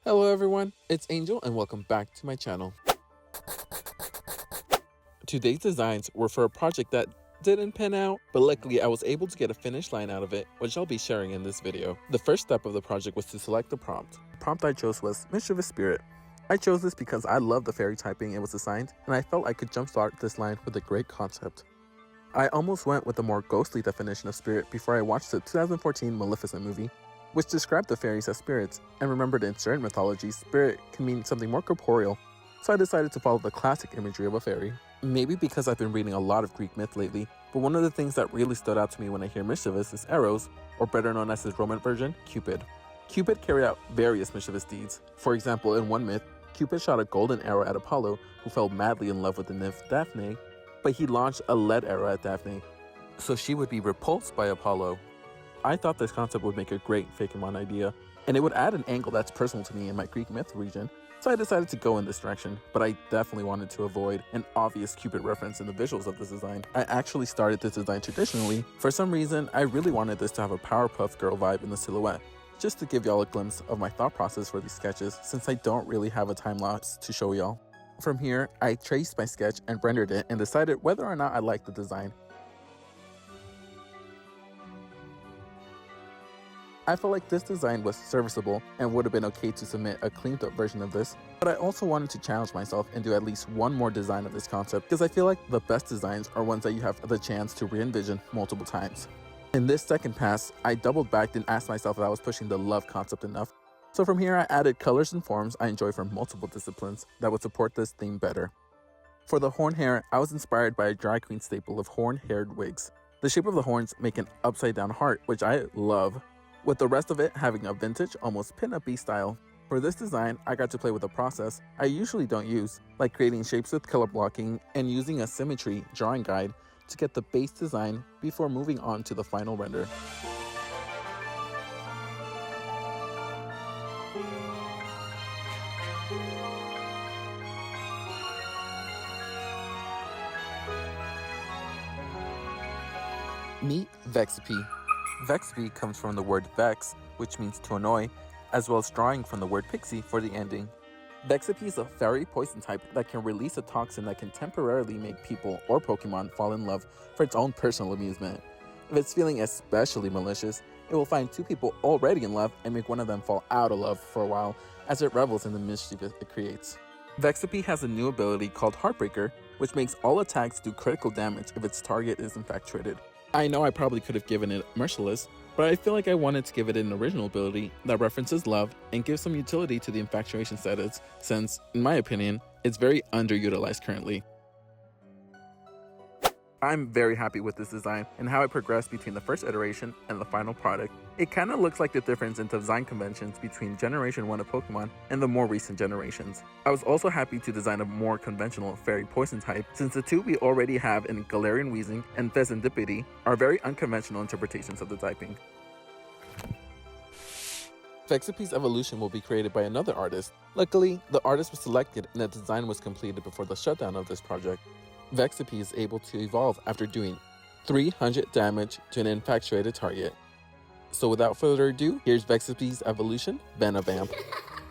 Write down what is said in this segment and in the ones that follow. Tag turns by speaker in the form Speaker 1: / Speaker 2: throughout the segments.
Speaker 1: Hello everyone, it's Angel and welcome back to my channel. Today's designs were for a project that didn't pan out, but luckily I was able to get a finish line out of it, which I'll be sharing in this video. The first step of the project was to select the prompt. The prompt I chose was Mischievous Spirit. I chose this because I love the fairy typing it was assigned, and I felt I could jumpstart this line with a great concept. I almost went with a more ghostly definition of spirit before I watched the 2014 Maleficent movie, which described the fairies as spirits, and remembered in certain mythologies, spirit can mean something more corporeal, so I decided to follow the classic imagery of a fairy. Maybe because I've been reading a lot of Greek myth lately, but one of the things that really stood out to me when I hear mischievous is Eros, or better known as his Roman version, Cupid. Cupid carried out various mischievous deeds. For example, in one myth, Cupid shot a golden arrow at Apollo, who fell madly in love with the nymph Daphne, but he launched a lead arrow at Daphne, so she would be repulsed by Apollo. I thought this concept would make a great Fakemon idea, and it would add an angle that's personal to me in my Greek myth region, so I decided to go in this direction, but I definitely wanted to avoid an obvious Cupid reference in the visuals of this design. I actually started this design traditionally. For some reason, I really wanted this to have a Powerpuff Girl vibe in the silhouette, just to give y'all a glimpse of my thought process for these sketches, since I don't really have a time lapse to show y'all. From here, I traced my sketch and rendered it and decided whether or not I liked the design. I felt like this design was serviceable and would have been okay to submit a cleaned up version of this, but I also wanted to challenge myself and do at least one more design of this concept, because I feel like the best designs are ones that you have the chance to re-envision multiple times. In this second pass, I doubled back and asked myself if I was pushing the love concept enough. So from here, I added colors and forms I enjoy from multiple disciplines that would support this theme better. For the horn hair, I was inspired by a drag queen staple of horn-haired wigs. The shape of the horns make an upside down heart, which I love, with the rest of it having a vintage, almost pin-up-y style. For this design, I got to play with a process I usually don't use, like creating shapes with color blocking and using a symmetry drawing guide to get the base design before moving on to the final render. Meet Vexp. Vexp comes from the word vex, which means to annoy, as well as drawing from the word pixie for the ending. Vexp is a fairy poison type that can release a toxin that can temporarily make people or Pokemon fall in love for its own personal amusement. If it's feeling especially malicious, it will find two people already in love and make one of them fall out of love for a while as it revels in the mischief it creates. Vexp has a new ability called Heartbreaker, which makes all attacks do critical damage if its target is infatuated. I know I probably could have given it Merciless, but I feel like I wanted to give it an original ability that references love and gives some utility to the infatuation status, since, in my opinion, it's very underutilized currently. I'm very happy with this design and how it progressed between the first iteration and the final product. It kinda looks like the difference in design conventions between Generation 1 of Pokemon and the more recent generations. I was also happy to design a more conventional fairy poison type, since the two we already have in Galarian Weezing and Pheasantipede are very unconventional interpretations of the typing. Vexp's evolution will be created by another artist. Luckily, the artist was selected and the design was completed before the shutdown of this project. Vexp is able to evolve after doing 300 damage to an infatuated target. So without further ado, here's Vexp's evolution, Venavamp.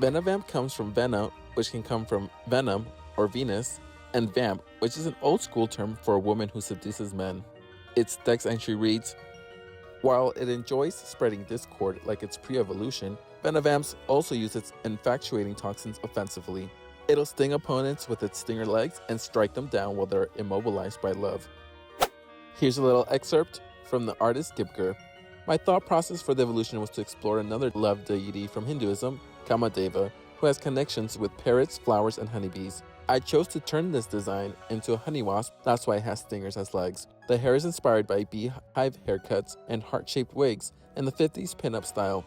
Speaker 1: Venavamp comes from Vena, which can come from Venom or Venus, and Vamp, which is an old school term for a woman who seduces men. Its text entry reads, "While it enjoys spreading discord like its pre-evolution, Venavamps also use its infatuating toxins offensively. It'll sting opponents with its stinger legs and strike them down while they're immobilized by love." Here's a little excerpt from the artist Gibger. "My thought process for the evolution was to explore another love deity from Hinduism, Kamadeva, who has connections with parrots, flowers, and honeybees. I chose to turn this design into a honey wasp, that's why it has stingers as legs. The hair is inspired by beehive haircuts and heart-shaped wigs in the 50s pinup style.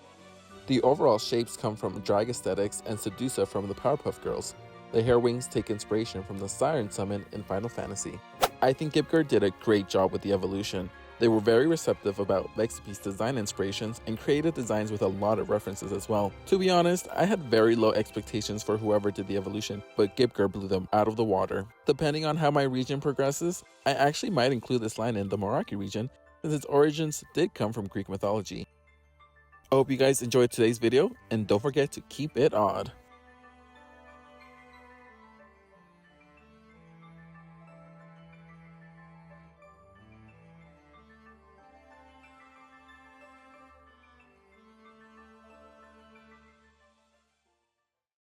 Speaker 1: The overall shapes come from drag aesthetics and Sedusa from the Powerpuff Girls. The hair wings take inspiration from the Siren summon in Final Fantasy." I think Gibger did a great job with the evolution. They were very receptive about Vexp's design inspirations and created designs with a lot of references as well. To be honest, I had very low expectations for whoever did the evolution, but Gibger blew them out of the water. Depending on how my region progresses, I actually might include this line in the Meraki region, since its origins did come from Greek mythology. I hope you guys enjoyed today's video, and don't forget to keep it odd.